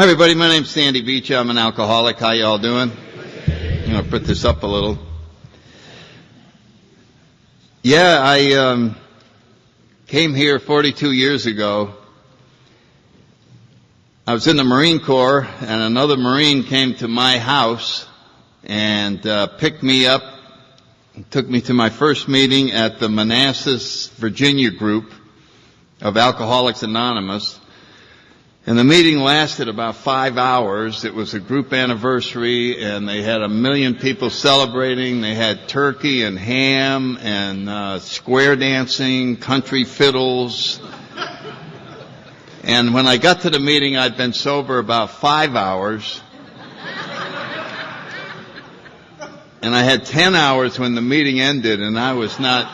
Hi everybody, my name's Sandy Beach. I'm an alcoholic. How y'all doing? I'm going to put this up a little. Yeah, I came here 42 years ago. I was in the Marine Corps, and another Marine came to my house and picked me up, took me to my first meeting at the Manassas, Virginia group of Alcoholics Anonymous. And the meeting lasted about 5 hours. It was a group anniversary, and they had 1 million people celebrating. They had turkey and ham and square dancing, country fiddles. And when I got to the meeting, I'd been sober about 5 hours. And I had 10 hours when the meeting ended, and I was not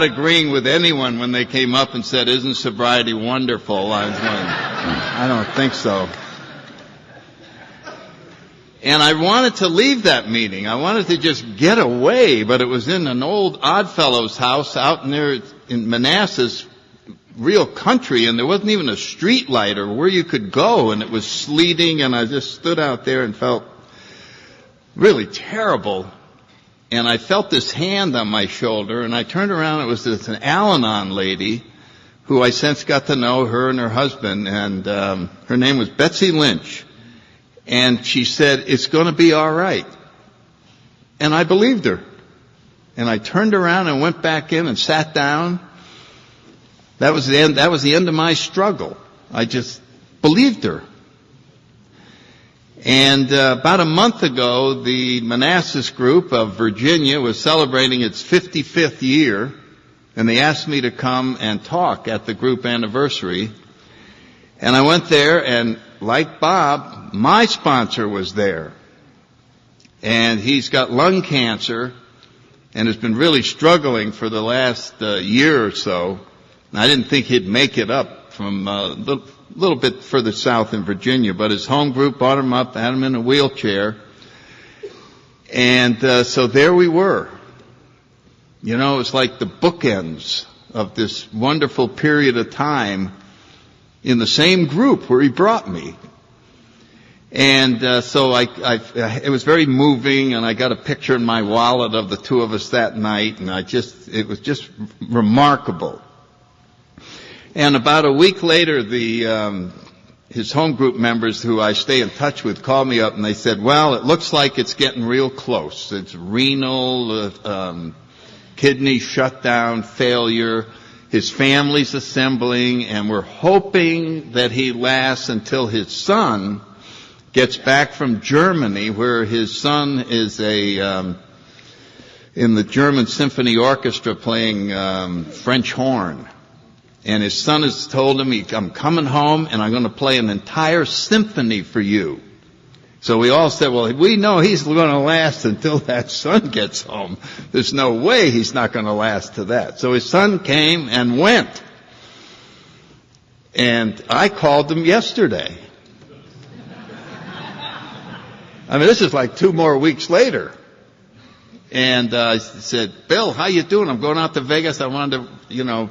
agreeing with anyone when they came up and said, "Isn't sobriety wonderful?" I was going, I don't think so. And I wanted to leave that meeting. I wanted to just get away, but it was in an old Oddfellows house out there in Manassas, real country, and there wasn't even a street light or where you could go, and it was sleeting, and I just stood out there and felt really terrible. And I felt this hand on my shoulder, and I turned around, it was an Al-Anon lady who I since got to know, her and her husband, and her name was Betsy Lynch. And she said, "It's going to be all right." And I believed her. And I turned around and went back in and sat down. That was the end of my struggle. I just believed her. And about a month ago, the Manassas group of Virginia was celebrating its 55th year, and they asked me to come and talk at the group anniversary. And I went there, and like Bob, my sponsor was there. And he's got lung cancer and has been really struggling for the last year or so. And I didn't think he'd make it up from a little bit further south in Virginia, but his home group brought him up, had him in a wheelchair. And so there we were. You know, it was like the bookends of this wonderful period of time in the same group where he brought me. And so it was very moving, and I got a picture in my wallet of the two of us that night, and it was just remarkable. And about a week later, his home group members who I stay in touch with called me up, and they said, "Well, it looks like it's getting real close. It's renal, kidney shutdown, failure. His family's assembling, and we're hoping that he lasts until his son gets back from Germany, where his son is in the German Symphony Orchestra playing French horn. And his son has told him, I'm coming home and I'm going to play an entire symphony for you." So we all said, well, we know he's going to last until that son gets home. There's no way he's not going to last to that. So his son came and went. And I called him yesterday. I mean, this is like 2 more weeks later. And I said, "Bill, how you doing? I'm going out to Vegas. I wanted to,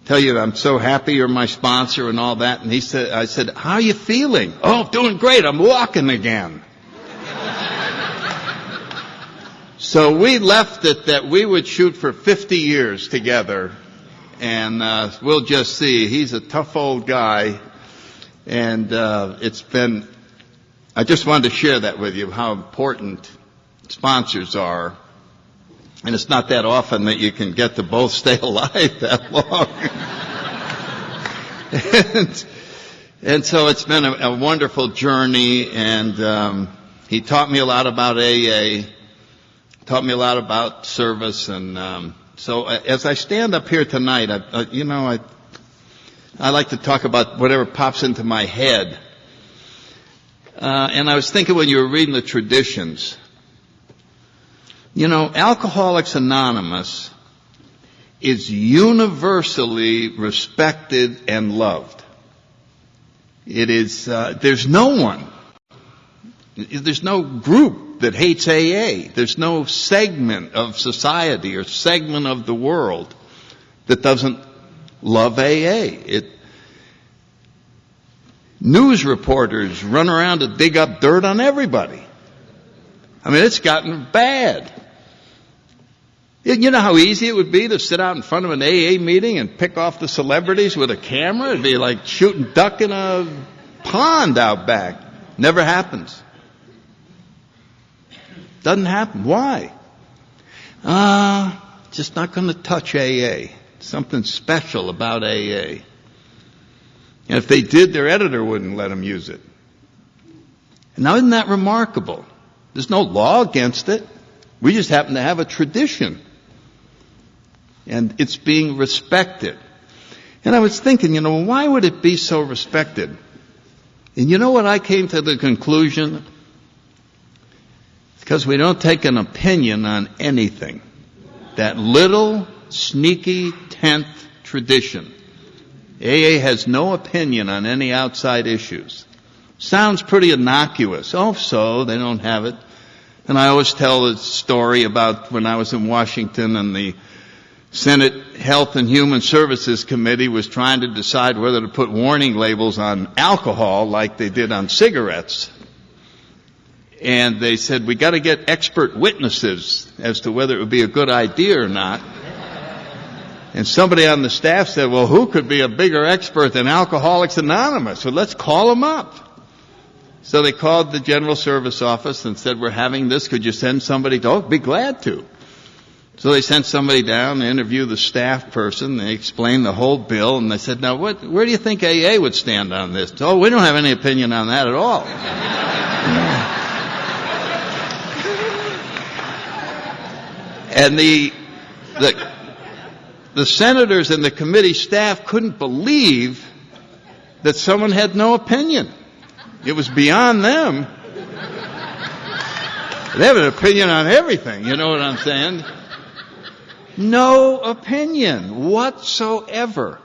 tell you that I'm so happy you're my sponsor and all that." And I said, "How are you feeling?" "Oh, doing great. I'm walking again." So we left it that we would shoot for 50 years together. And we'll just see. He's a tough old guy. And I just wanted to share that with you, how important sponsors are. And it's not that often that you can get to both stay alive that long. and so it's been a wonderful journey, and he taught me a lot about AA, taught me a lot about service, and so as I stand up here tonight, I like to talk about whatever pops into my head. And I was thinking when you were reading the traditions, Alcoholics Anonymous is universally respected and loved. It is, there's no one, there's no group that hates AA. There's no segment of society or segment of the world that doesn't love AA. News reporters run around to dig up dirt on everybody. I mean, it's gotten bad. You know how easy it would be to sit out in front of an AA meeting and pick off the celebrities with a camera? It'd be like shooting duck in a pond out back. Never happens. Doesn't happen. Why? Just not going to touch AA. Something special about AA. And if they did, their editor wouldn't let them use it. Now, isn't that remarkable? There's no law against it. We just happen to have a tradition. And it's being respected. And I was thinking, why would it be so respected? And you know what I came to the conclusion? Because we don't take an opinion on anything. That little, sneaky, 10th tradition. AA has no opinion on any outside issues. Sounds pretty innocuous. Oh, so they don't have it. And I always tell a story about when I was in Washington and the Senate Health and Human Services Committee was trying to decide whether to put warning labels on alcohol like they did on cigarettes. And they said, we got to get expert witnesses as to whether it would be a good idea or not. And somebody on the staff said, well, who could be a bigger expert than Alcoholics Anonymous? Well, let's call them up. So they called the General Service Office and said, we're having this. Could you send somebody? Oh, be glad to. So they sent somebody down to interview the staff person. They explained the whole bill. And they said, now, where do you think AA would stand on this? Oh, we don't have any opinion on that at all. And the senators and the committee staff couldn't believe that someone had no opinion. It was beyond them. They have an opinion on everything, you know what I'm saying? No opinion whatsoever.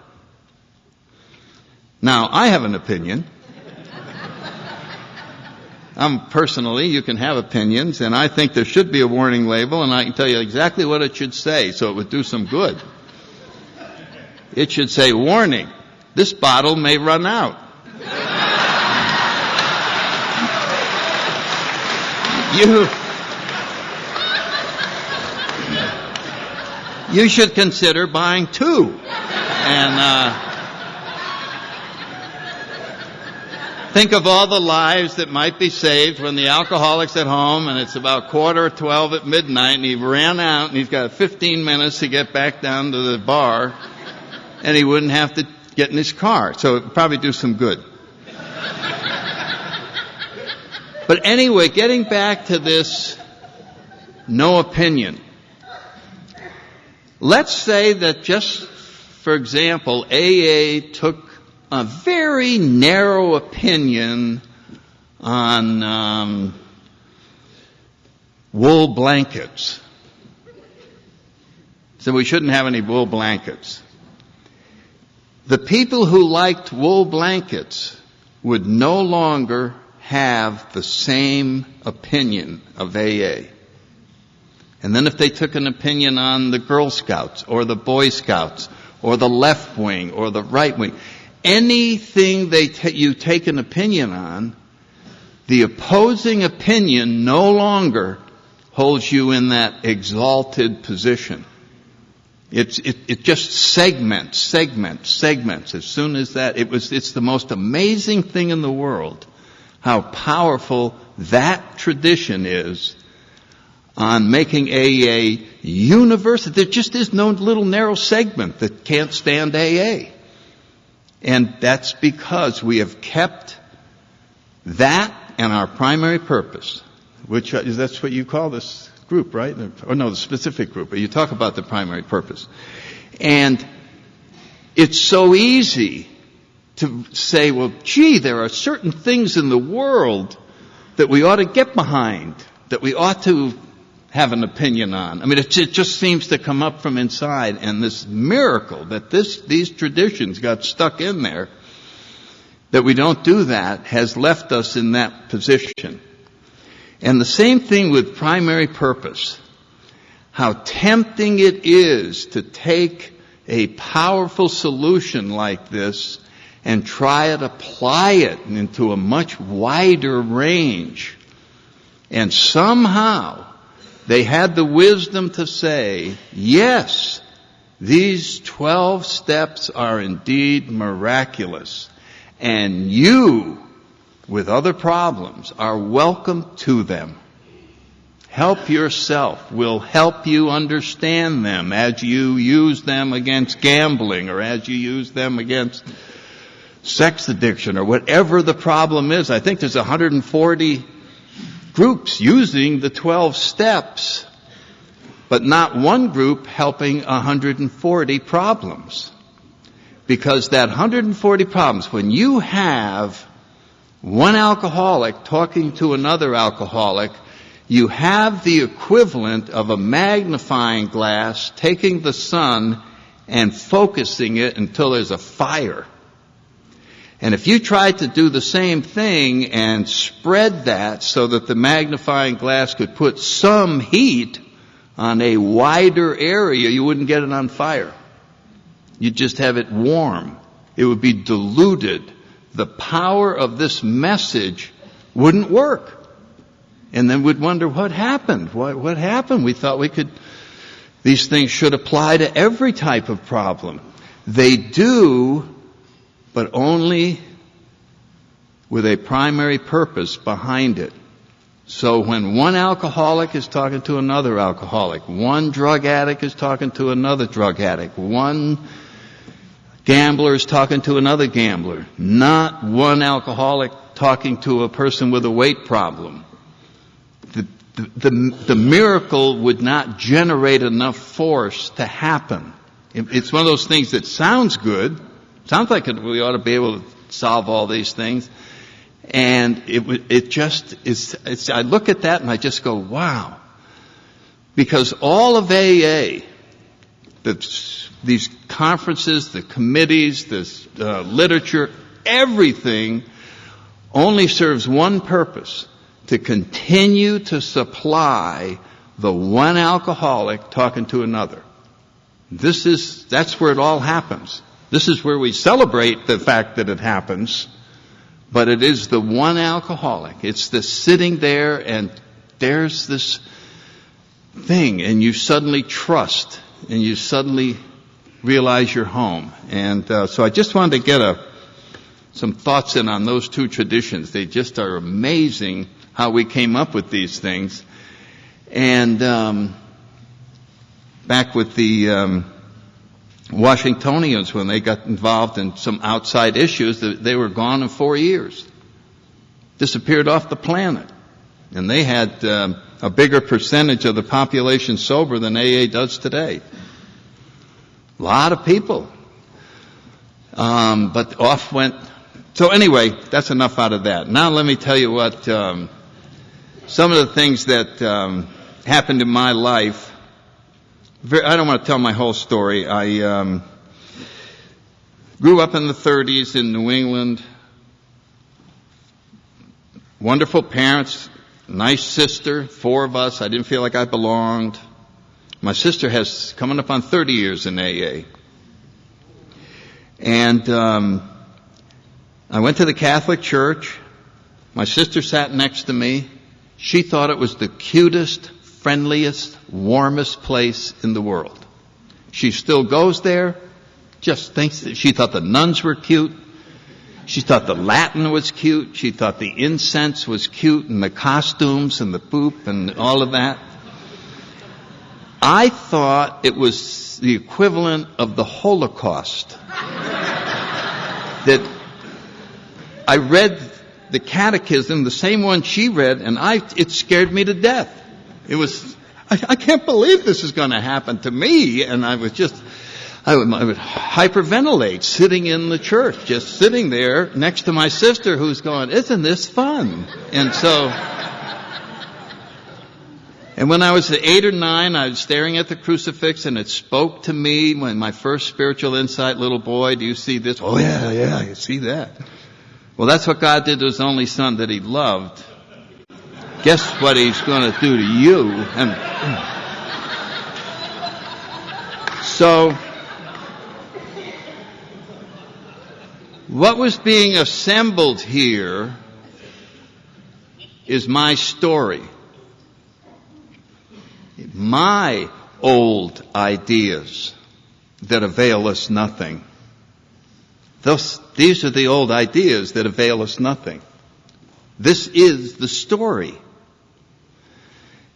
Now, I have an opinion. Personally, you can have opinions, and I think there should be a warning label, and I can tell you exactly what it should say, so it would do some good. It should say, warning, this bottle may run out. You should consider buying two. And think of all the lives that might be saved when the alcoholic's at home and it's about 11:45 at midnight and he ran out and he's got 15 minutes to get back down to the bar and he wouldn't have to get in his car. So it would probably do some good. But anyway, getting back to this no opinion. Let's say that just, for example, AA took a very narrow opinion on wool blankets. So we shouldn't have any wool blankets. The people who liked wool blankets would no longer have the same opinion of AA. And then if they took an opinion on the Girl Scouts or the Boy Scouts or the left wing or the right wing, anything you take an opinion on, the opposing opinion no longer holds you in that exalted position. It just segments. As soon as that, it's the most amazing thing in the world how powerful that tradition is on making AA universal. There just is no little narrow segment that can't stand AA. And that's because we have kept that and our primary purpose, which that's what you call this group, right? Or no, the specific group, but you talk about the primary purpose. And it's so easy to say, well, gee, there are certain things in the world that we ought to get behind, that we ought to have an opinion on. I mean, it just seems to come up from inside, and this miracle that these traditions got stuck in there, that we don't do that, has left us in that position. And the same thing with primary purpose. How tempting it is to take a powerful solution like this and try to apply it into a much wider range. And somehow they had the wisdom to say, yes, these 12 steps are indeed miraculous. And you, with other problems, are welcome to them. Help yourself. We'll help you understand them as you use them against gambling or as you use them against sex addiction or whatever the problem is. I think there's 140 groups using the 12 steps, but not one group helping 140 problems. Because that 140 problems, when you have one alcoholic talking to another alcoholic, you have the equivalent of a magnifying glass taking the sun and focusing it until there's a fire. And if you tried to do the same thing and spread that so that the magnifying glass could put some heat on a wider area, you wouldn't get it on fire. You'd just have it warm. It would be diluted. The power of this message wouldn't work. And then we'd wonder what happened. What happened? We thought these things should apply to every type of problem. They do, but only with a primary purpose behind it. So when one alcoholic is talking to another alcoholic, one drug addict is talking to another drug addict, one gambler is talking to another gambler, not one alcoholic talking to a person with a weight problem, the miracle would not generate enough force to happen. It's one of those things that sounds good. Sounds like we ought to be able to solve all these things. And it just is, I look at that and I just go, wow. Because all of AA, these conferences, the committees, this literature, everything only serves one purpose: to continue to supply the one alcoholic talking to another. That's where it all happens. This is where we celebrate the fact that it happens, but it is the one alcoholic. It's the sitting there and there's this thing and you suddenly trust and you suddenly realize you're home. And so I just wanted to get some thoughts in on those two traditions. They just are amazing how we came up with these things. And back with the Washingtonians, when they got involved in some outside issues, they were gone in 4 years. Disappeared off the planet. And they had a bigger percentage of the population sober than AA does today. A lot of people. But off went. So anyway, that's enough out of that. Now let me tell you what some of the things that happened in my life. I don't want to tell my whole story. I grew up in the 30s in New England. Wonderful parents, nice sister, 4 of us. I didn't feel like I belonged. My sister has coming up on 30 years in AA. And I went to the Catholic Church. My sister sat next to me. She thought it was the cutest, friendliest, warmest place in the world. She still goes there, just thinks that she thought the nuns were cute. She thought the Latin was cute. She thought the incense was cute and the costumes and the poop and all of that. I thought it was the equivalent of the Holocaust. That I read the catechism, the same one she read, and it scared me to death. It was, I can't believe this is going to happen to me. And I would hyperventilate sitting in the church, just sitting there next to my sister who's going, isn't this fun? And so, and when I was 8 or 9, I was staring at the crucifix and it spoke to me when my first spiritual insight, little boy, do you see this? Oh yeah, I see that. Well, that's what God did to His only Son that He loved. Guess what He's going to do to you? And so, What was being assembled here is my story. My old ideas that avail us nothing. These are the old ideas that avail us nothing. This is the story.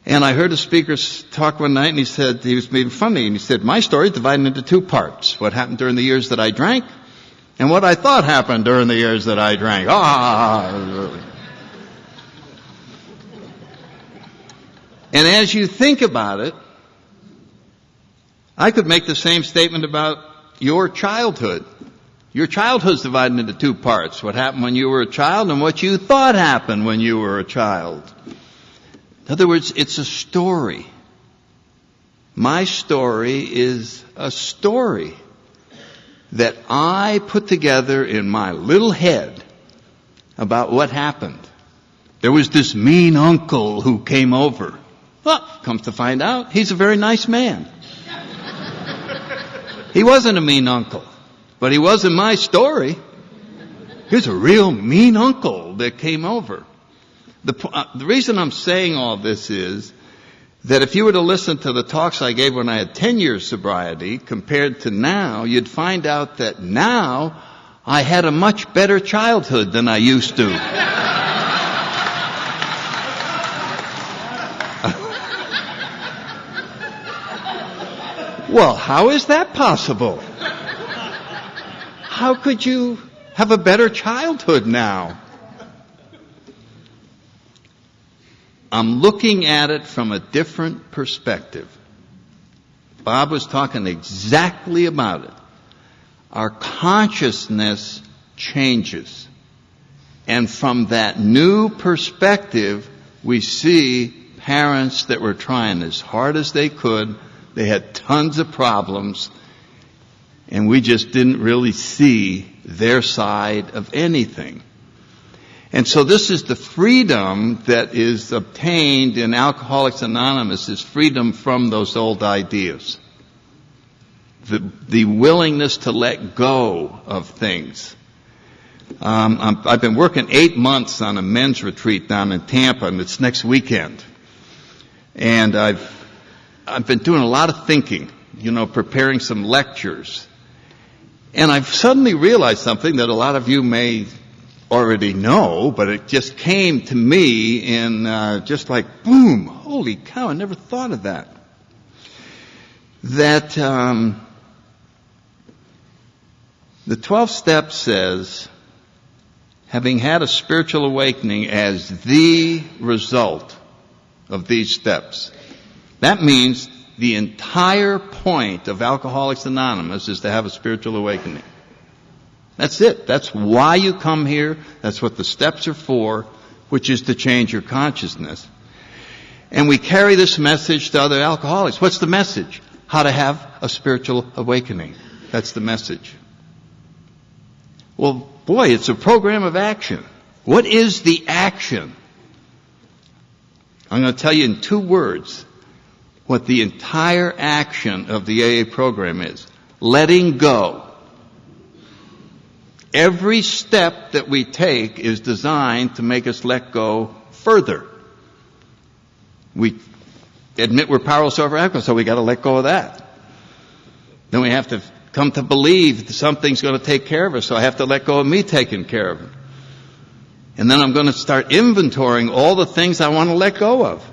And I heard a speaker talk one night, and he said, he was making fun of me, and he said, my story is divided into two parts. What happened during the years that I drank, and what I thought happened during the years that I drank. And as you think about it, I could make the same statement about your childhood. Your childhood's divided into two parts. What happened when you were a child and what you thought happened when you were a child. In other words, it's a story. My story is a story that I put together in my little head about what happened. There was this mean uncle who came over. Well, comes to find out, he's a very nice man. He wasn't a mean uncle, but he was in my story. Here's a real mean uncle that came over. The reason I'm saying all this is that if you were to listen to the talks I gave when I had 10 years sobriety compared to now, you'd find out that now I had a much better childhood than I used to. Well, how is that possible? How could you have a better childhood now? I'm looking at it from a different perspective. Bob was talking exactly about it. Our consciousness changes. And from that new perspective, we see parents that were trying as hard as they could. They had tons of problems, and we just didn't really see their side of anything. And so this is the freedom that is obtained in Alcoholics Anonymous, is freedom from those old ideas. The willingness to let go of things. I've been working 8 months on a men's retreat down in Tampa, and it's next weekend. And I've been doing a lot of thinking, preparing some lectures. And I've suddenly realized something that a lot of you may already know, but it just came to me in just like, boom, holy cow, I never thought of that. That the 12th step says, having had a spiritual awakening as the result of these steps. That means the entire point of Alcoholics Anonymous is to have a spiritual awakening. That's it. That's why you come here. That's what the steps are for, which is to change your consciousness. And we carry this message to other alcoholics. What's the message? How to have a spiritual awakening. That's the message. Well, boy, it's a program of action. What is the action? I'm going to tell you in 2 words what the entire action of the AA program is. Letting go. Every step that we take is designed to make us let go further. We admit we're powerless over alcohol, so we got to let go of that. Then we have to come to believe that something's going to take care of us, so I have to let go of me taking care of it. And then I'm going to start inventorying all the things I want to let go of.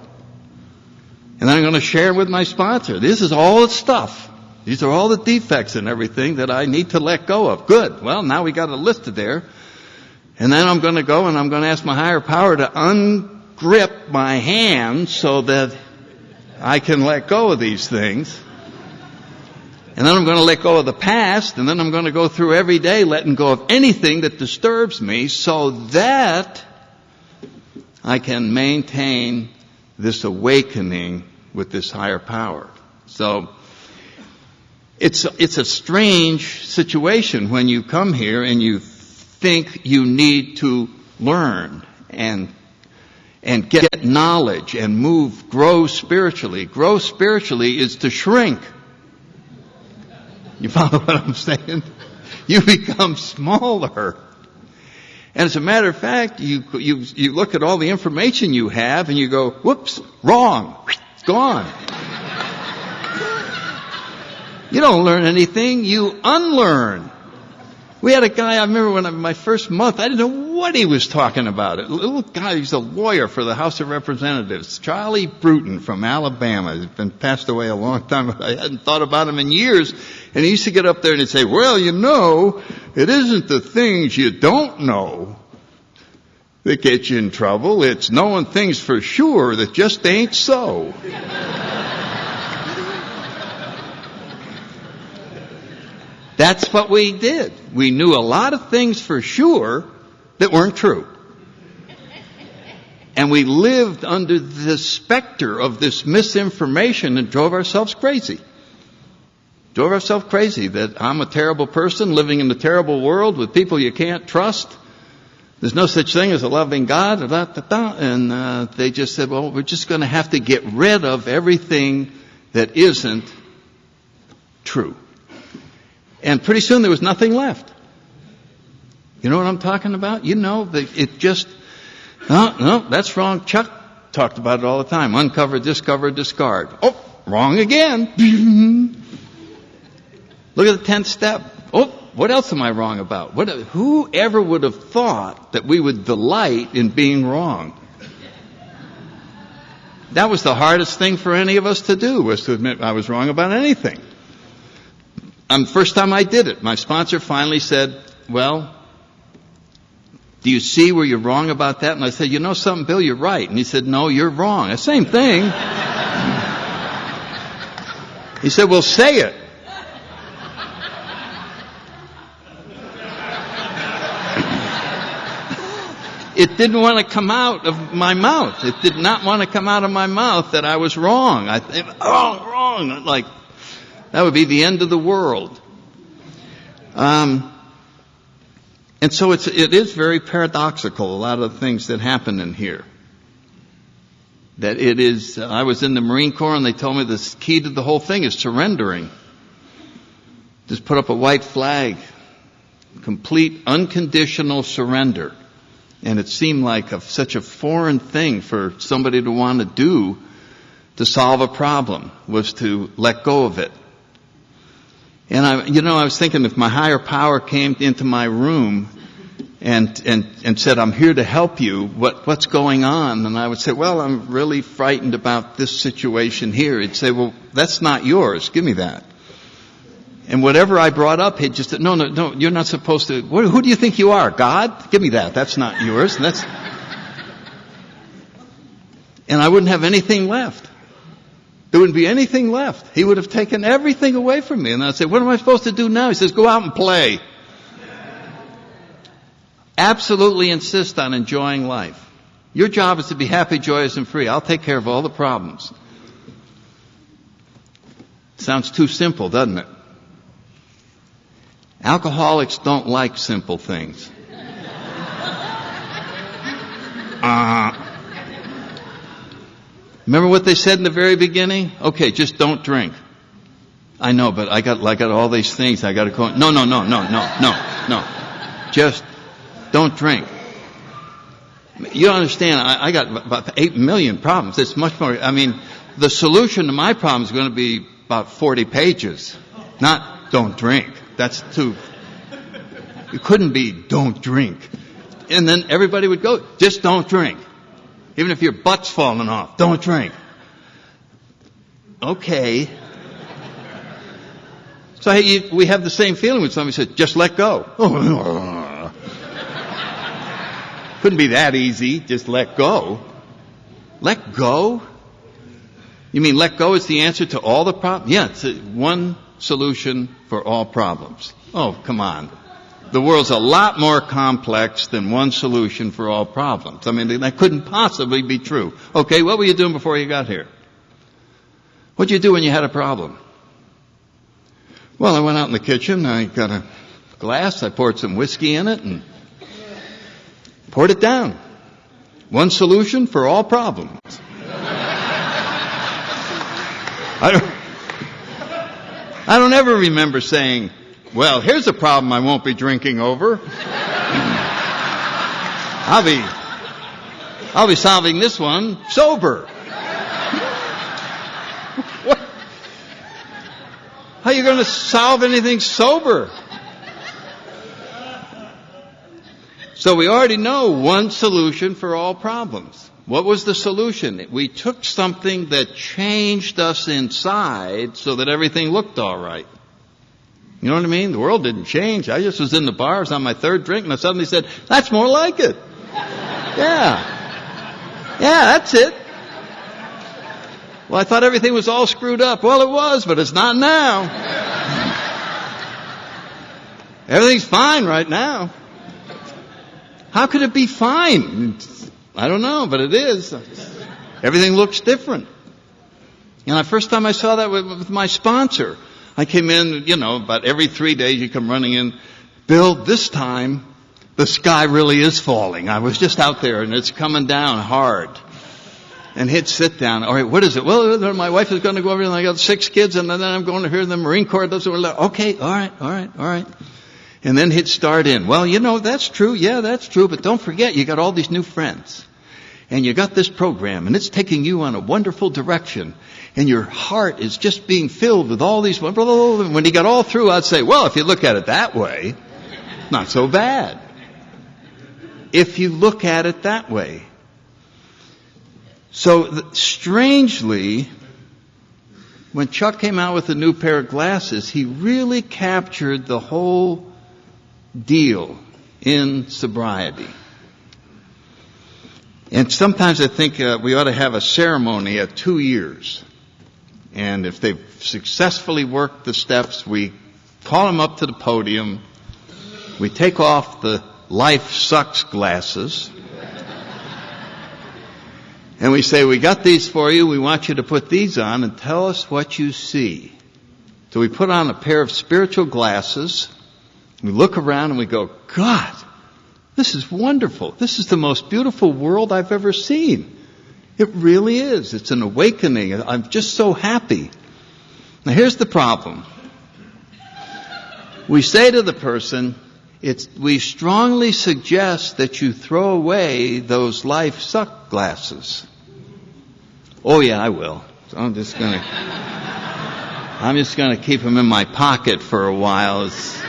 And then I'm going to share with my sponsor. This is all the stuff. These are all the defects and everything that I need to let go of. Good. Well, now we got it listed there. And then I'm going to go and I'm going to ask my higher power to ungrip my hand so that I can let go of these things. And then I'm going to let go of the past, and then I'm going to go through every day letting go of anything that disturbs me so that I can maintain this awakening with this higher power. So it's a strange situation when you come here and you think you need to learn and get knowledge and grow spiritually. Grow spiritually is to shrink. You follow what I'm saying? You become smaller. And as a matter of fact, you look at all the information you have and you go, whoops, wrong, gone. You don't learn anything, you unlearn. We had a guy, I remember my first month, I didn't know what he was talking about. A little guy, he's a lawyer for the House of Representatives, Charlie Bruton from Alabama. He's been passed away a long time, but I hadn't thought about him in years. And he used to get up there and he'd say, well, you know, it isn't the things you don't know that get you in trouble. It's knowing things for sure that just ain't so. That's what we did. We knew a lot of things for sure that weren't true. And we lived under the specter of this misinformation and drove ourselves crazy. Drove ourselves crazy that I'm a terrible person living in a terrible world with people you can't trust. There's no such thing as a loving God. And they just said, well, we're just going to have to get rid of everything that isn't true. And pretty soon there was nothing left. You know what I'm talking about? You know, it just, no, that's wrong. Chuck talked about it all the time. Uncover, discover, discard. Oh, wrong again. Look at the 10th step. Oh, what else am I wrong about? Who ever would have thought that we would delight in being wrong? That was the hardest thing for any of us to do, was to admit I was wrong about anything. First time I did it, my sponsor finally said, well, do you see where you're wrong about that? And I said, you know something, Bill, you're right. And he said, no, you're wrong. The same thing. He said, well, say it. It didn't want to come out of my mouth. It did not want to come out of my mouth that I was wrong. I think, wrong. Like, that would be the end of the world. And so it is very paradoxical, a lot of the things that happen in here. That it is, I was in the Marine Corps and they told me the key to the whole thing is surrendering. Just put up a white flag. Complete unconditional surrender. And it seemed like such a foreign thing for somebody to want to do to solve a problem, was to let go of it. And I was thinking, if my higher power came into my room and said, I'm here to help you, what's going on? And I would say, well, I'm really frightened about this situation here. He'd say, well, that's not yours. Give me that. And whatever I brought up, he'd just say, no, you're not supposed to. Who do you think you are? God? Give me that. That's not yours. And I wouldn't have anything left. There wouldn't be anything left. He would have taken everything away from me. And I'd say, what am I supposed to do now? He says, go out and play. Absolutely insist on enjoying life. Your job is to be happy, joyous, and free. I'll take care of all the problems. Sounds too simple, doesn't it? Alcoholics don't like simple things. Remember what they said in the very beginning? Okay, just don't drink. I know, but I got all these things. I got to go. No. Just don't drink. You don't understand. I got about 8 million problems. It's much more. I mean, the solution to my problem is going to be about 40 pages. Not don't drink. That's too. It couldn't be don't drink. And then everybody would go, just don't drink. Even if your butt's falling off, don't drink. Okay. So we have the same feeling when somebody says, just let go. Couldn't be that easy, just let go. Let go? You mean let go is the answer to all the problems? Yeah, it's one solution for all problems. Oh, come on. The world's a lot more complex than one solution for all problems. I mean, that couldn't possibly be true. Okay, what were you doing before you got here? What'd you do when you had a problem? Well, I went out in the kitchen, I got a glass, I poured some whiskey in it and poured it down. One solution for all problems. I don't ever remember saying, Well, here's a problem I won't be drinking over. I'll be solving this one sober. What? How are you going to solve anything sober? So we already know one solution for all problems. What was the solution? We took something that changed us inside so that everything looked all right. You know what I mean? The world didn't change. I just was in the bars on my third drink and I suddenly said, that's more like it. Yeah, that's it. Well, I thought everything was all screwed up. Well, it was, but it's not now. Everything's fine right now. How could it be fine? I don't know, but it is. Everything looks different. And the first time I saw that with my sponsor, I came in, about every 3 days you come running in. Bill, this time the sky really is falling. I was just out there and it's coming down hard. And he'd sit down. All right, what is it? Well, my wife is going to go over and I got 6 kids and then I'm going to hear the Marine Corps does it. Okay, all right. And then he'd start in. Well, that's true. Yeah, that's true. But don't forget, you got all these new friends. And you got this program and it's taking you on a wonderful direction. And your heart is just being filled with all these. When he got all through, I'd say, well, if you look at it that way, not so bad. If you look at it that way. So strangely, when Chuck came out with a new pair of glasses, he really captured the whole deal in sobriety. And sometimes I think we ought to have a ceremony at 2 years. And if they've successfully worked the steps, we call them up to the podium. We take off the life sucks glasses. And we say, we got these for you. We want you to put these on and tell us what you see. So we put on a pair of spiritual glasses. We look around and we go, God, this is wonderful. This is the most beautiful world I've ever seen. It really is. It's an awakening. I'm just so happy. Now here's the problem. We say to the person, we strongly suggest that you throw away those life suck glasses. Oh yeah, I will. So I'm just gonna keep them in my pocket for a while. It's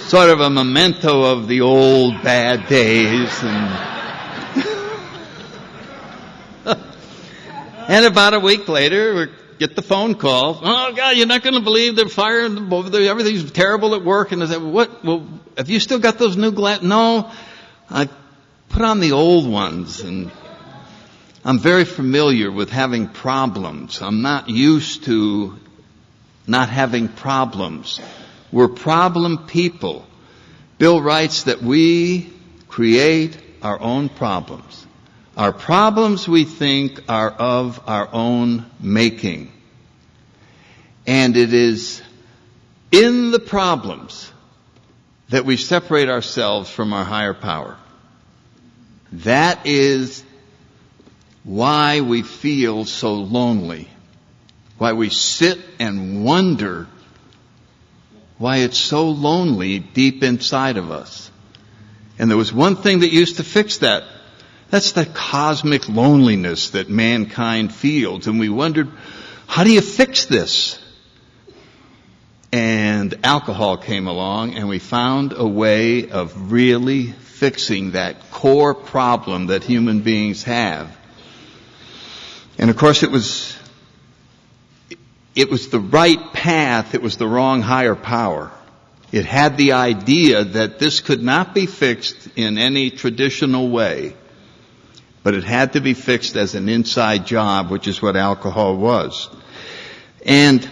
sort of a memento of the old bad days. And about a week later, we get the phone call. Oh God, you're not going to believe they're firing. Everything's terrible at work. And I said, what? Well, have you still got those new glasses? No, I put on the old ones. And I'm very familiar with having problems. I'm not used to not having problems. We're problem people. Bill writes that we create our own problems. Our problems, we think, are of our own making. And it is in the problems that we separate ourselves from our higher power. That is why we feel so lonely. Why we sit and wonder why it's so lonely deep inside of us. And there was one thing that used to fix that. That's the cosmic loneliness that mankind feels. And we wondered, how do you fix this? And alcohol came along and we found a way of really fixing that core problem that human beings have. And of course it was the right path, it was the wrong higher power. It had the idea that this could not be fixed in any traditional way. But it had to be fixed as an inside job, which is what alcohol was. And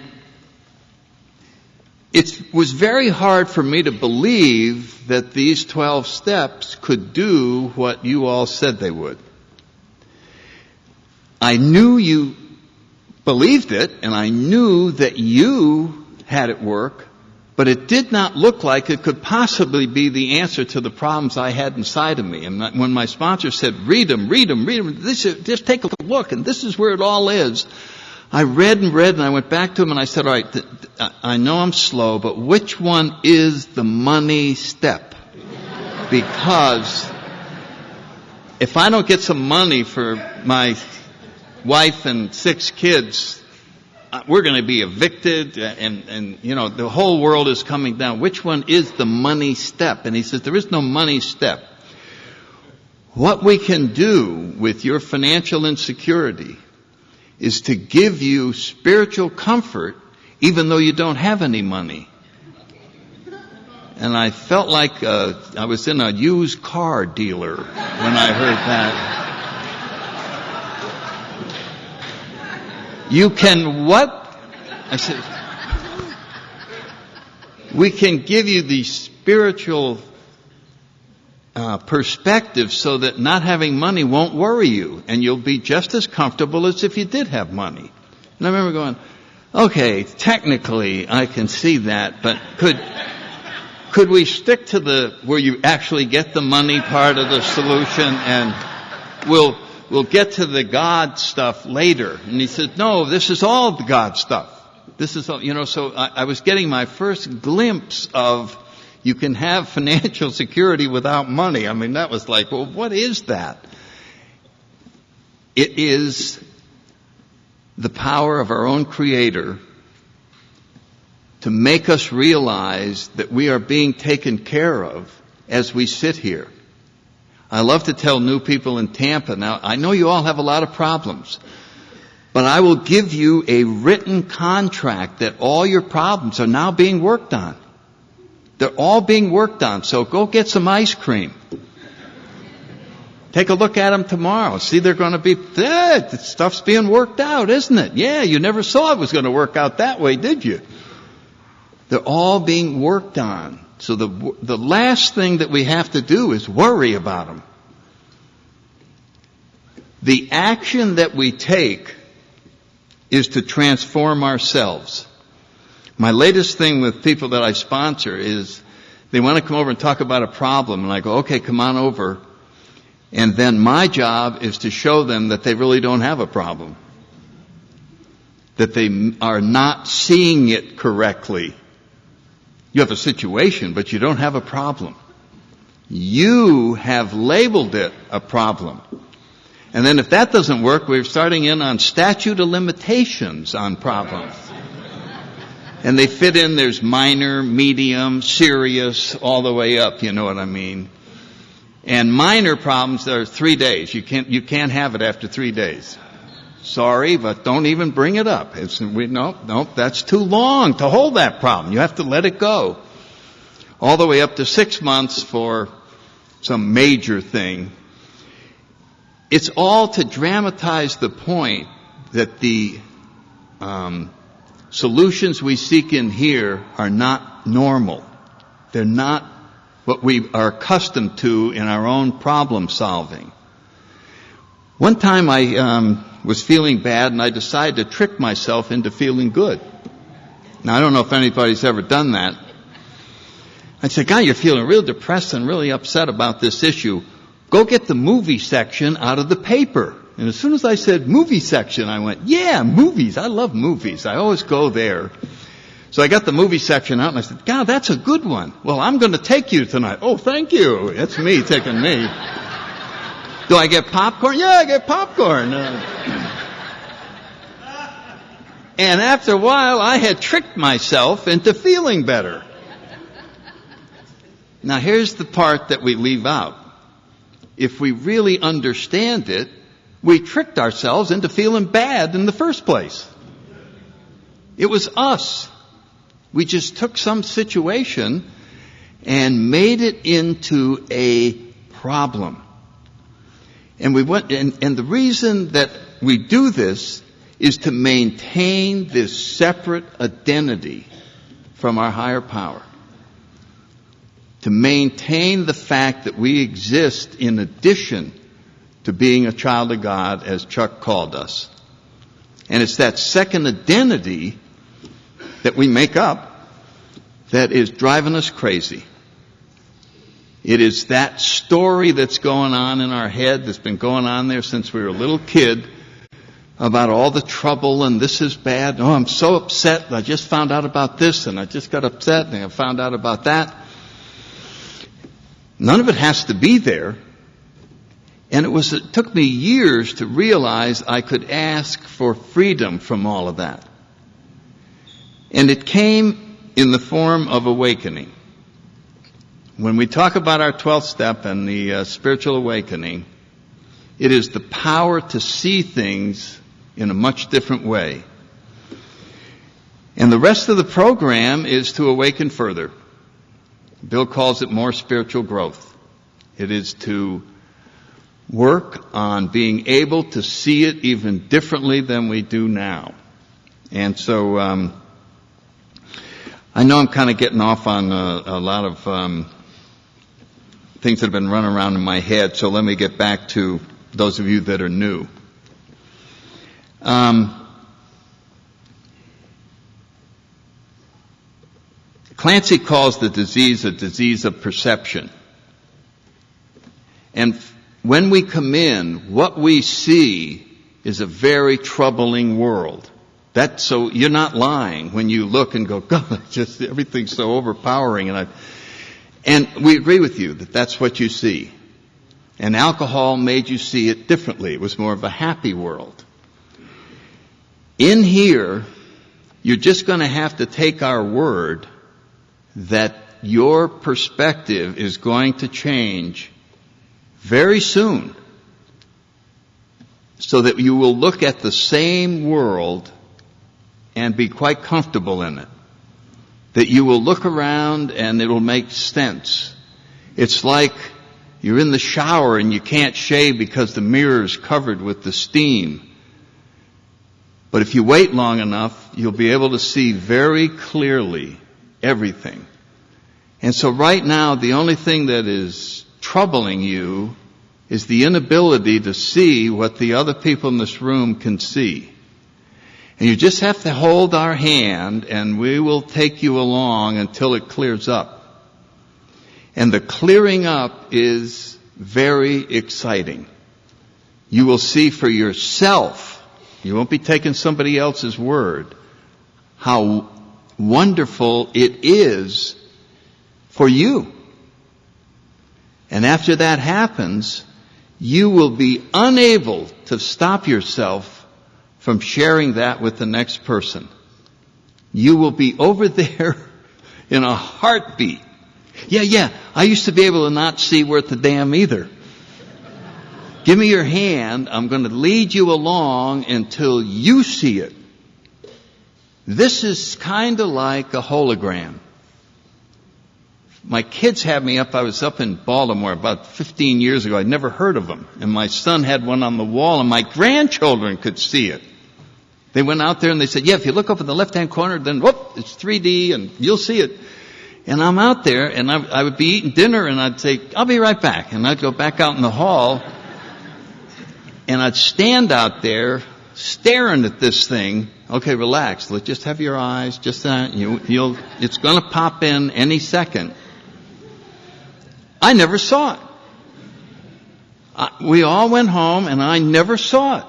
it was very hard for me to believe that these 12 steps could do what you all said they would. I knew you believed it, and I knew that you had it work, but it did not look like it could possibly be the answer to the problems I had inside of me. And when my sponsor said, read them, just take a look, and this is where it all is, I read and I went back to him and I said, all right, I know I'm slow, but which one is the money step? Because if I don't get some money for my wife and 6 kids, we're going to be evicted and the whole world is coming down. Which one is the money step? And he says, there is no money step. What we can do with your financial insecurity is to give you spiritual comfort even though you don't have any money. And I felt like I was in a used car dealer when I heard that. You can what? I said, we can give you the spiritual perspective so that not having money won't worry you, and you'll be just as comfortable as if you did have money. And I remember going, okay, technically I can see that, but could we stick to where you actually get the money part of the solution, and we'll get to the God stuff later. And he said, no, this is all the God stuff. This is all, so I was getting my first glimpse of you can have financial security without money. I mean, that was like, well, what is that? It is the power of our own Creator to make us realize that we are being taken care of as we sit here. I love to tell new people in Tampa, now I know you all have a lot of problems, but I will give you a written contract that all your problems are now being worked on. They're all being worked on, so go get some ice cream. Take a look at them tomorrow. See, they're going to be, the stuff's being worked out, isn't it? Yeah, you never saw it was going to work out that way, did you? They're all being worked on. So the last thing that we have to do is worry about them. The action that we take is to transform ourselves. My latest thing with people that I sponsor is they want to come over and talk about a problem, and I go, okay, come on over. And then my job is to show them that they really don't have a problem, that they are not seeing it correctly. You have a situation, but you don't have a problem. You have labeled it a problem. And then if that doesn't work, we're starting in on statute of limitations on problems. And they fit in, there's minor, medium, serious, all the way up, you know what I mean. And minor problems, there are 3 days. You can't have it after 3 days. Sorry, but don't even bring it up. No, that's too long to hold that problem. You have to let it go. All the way up to 6 months for some major thing. It's all to dramatize the point that the solutions we seek in here are not normal. They're not what we are accustomed to in our own problem solving. One time I was feeling bad and I decided to trick myself into feeling good. Now I don't know if anybody's ever done that. I said, God, you're feeling real depressed and really upset about this issue. Go get the movie section out of the paper. And as soon as I said movie section, I went, yeah, movies. I love movies. I always go there. So I got the movie section out and I said, God, that's a good one. Well, I'm going to take you tonight. Oh, thank you. It's me taking me. Do I get popcorn? Yeah, I get popcorn. And after a while, I had tricked myself into feeling better. Now, here's the part that we leave out. If we really understand it, we tricked ourselves into feeling bad in the first place. It was us. We just took some situation and made it into a problem. And we went, and the reason that we do this is to maintain this separate identity from our higher power. To maintain the fact that we exist in addition to being a child of God, as Chuck called us. And it's that second identity that we make up that is driving us crazy. It is that story that's going on in our head, that's been going on there since we were a little kid, about all the trouble and this is bad. Oh, I'm so upset. I just found out about this and I just got upset and I found out about that. None of it has to be there. And it took me years to realize I could ask for freedom from all of that. And it came in the form of awakening. When we talk about our 12th step and the spiritual awakening, it is the power to see things in a much different way. And the rest of the program is to awaken further. Bill calls it more spiritual growth. It is to work on being able to see it even differently than we do now. And so I know I'm kind of getting off on a lot of things that have been running around in my head, so let me get back to those of you that are new. Clancy calls the disease a disease of perception. And when we come in, what we see is a very troubling world. So you're not lying when you look and go, God, just everything's so overpowering. And we agree with you that that's what you see. And alcohol made you see it differently. It was more of a happy world. In here, you're just going to have to take our word that your perspective is going to change very soon, so that you will look at the same world and be quite comfortable in it. That you will look around and it'll make sense. It's like you're in the shower and you can't shave because the mirror is covered with the steam. But if you wait long enough, you'll be able to see very clearly everything. And so right now, the only thing that is troubling you is the inability to see what the other people in this room can see. And you just have to hold our hand and we will take you along until it clears up. And the clearing up is very exciting. You will see for yourself, you won't be taking somebody else's word, how wonderful it is for you. And after that happens, you will be unable to stop yourself from sharing that with the next person. You will be over there in a heartbeat. Yeah, I used to be able to not see worth a damn either. Give me your hand. I'm going to lead you along until you see it. This is kind of like a hologram. My kids had me up. I was up in Baltimore about 15 years ago. I'd never heard of them. And my son had one on the wall, and my grandchildren could see it. They went out there and they said, yeah, if you look up in the left-hand corner, then whoop, it's 3D and you'll see it. And I'm out there and I would be eating dinner and I'd say, I'll be right back. And I'd go back out in the hall and I'd stand out there staring at this thing. Okay, relax. Let's just have your eyes. Just that. It's going to pop in any second. I never saw it. We all went home and I never saw it.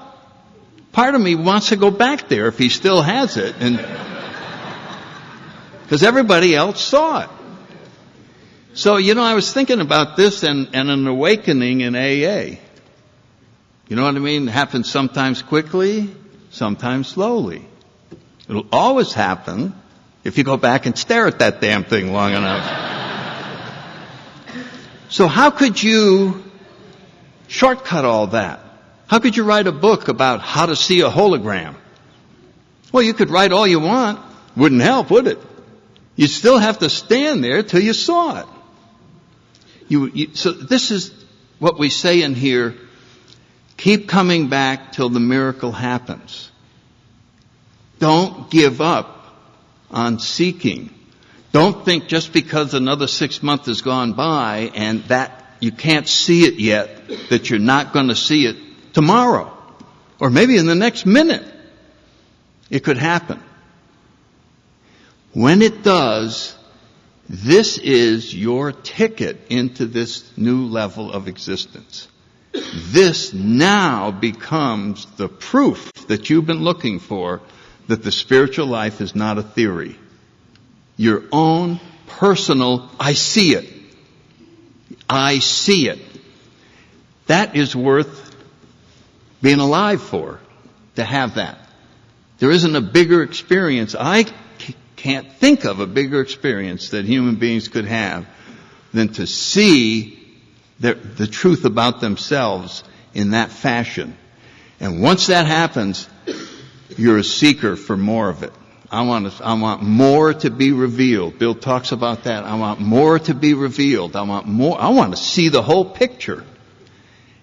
Part of me wants to go back there if he still has it, and because everybody else saw it. So, I was thinking about this and an awakening in AA. You know what I mean? It happens sometimes quickly, sometimes slowly. It'll always happen if you go back and stare at that damn thing long enough. So how could you shortcut all that? How could you write a book about how to see a hologram? Well, you could write all you want. Wouldn't help, would it? You'd still have to stand there till you saw it. So this is what we say in here. Keep coming back till the miracle happens. Don't give up on seeking. Don't think just because another 6 months has gone by and that you can't see it yet, that you're not going to see it tomorrow, or maybe in the next minute. It could happen. When it does, this is your ticket into this new level of existence. this now becomes the proof that you've been looking for that the spiritual life is not a theory. Your own personal, I see it. I see it. That is worth being alive for, to have that. There isn't a bigger experience. I can't think of a bigger experience that human beings could have than to see the truth about themselves in that fashion. And once that happens, you're a seeker for more of it. I want more to be revealed. Bill talks about that. I want more to be revealed. I want more. I want to see the whole picture.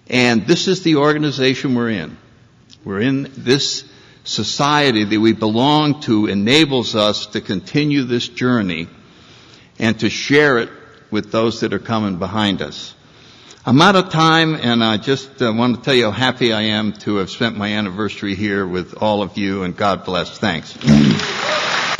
And this is the organization we're in. We're in this society that we belong to enables us to continue this journey and to share it with those that are coming behind us. I'm out of time, and I just want to tell you how happy I am to have spent my anniversary here with all of you, and God bless. Thanks.